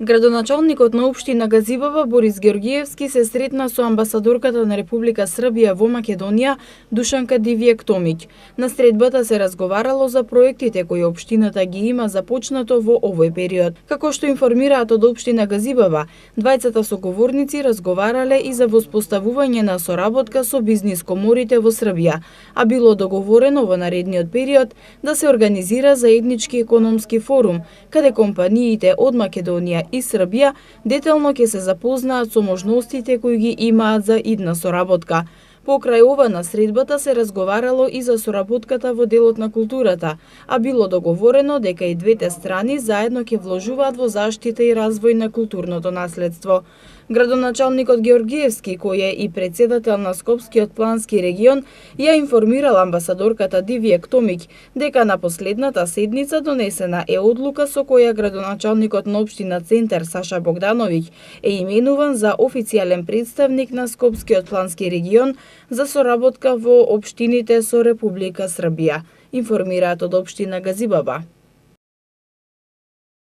Градоначалникот на општина Газибава Борис Георгиевски се сретна со амбасадорката на Република Србија во Македонија Душанка Дивиек Томиќ. На средбата се разговарало за проектите кои општината ги има започнато во овој период. Како што информираат од општина Газибава, двајцата соговорници разговарале и за воспоставување на соработка со бизнис коморите во Србија, а било договорено во наредниот период да се организира заеднички економски форум, каде компаниите од Македонија и Србија детално ќе се запознаат со можностите кои ги имаат за идна соработка. Покрај ова на средбата се разговарало и за соработката во делот на културата, а било договорено дека и двете страни заедно ќе вложуваат во заштита и развој на културното наследство. Градоначалникот Георгиевски, кој е и председател на Скопскиот плански регион, ја информирал амбасадорката Дивиек Томиќ дека на последната седница донесена е одлука со која градоначалникот на општина Центар Саша Богдановиќ е именуван за официјален представник на Скопскиот плански регион за соработка во општините со Република Србија, информираат од општина Газибаба.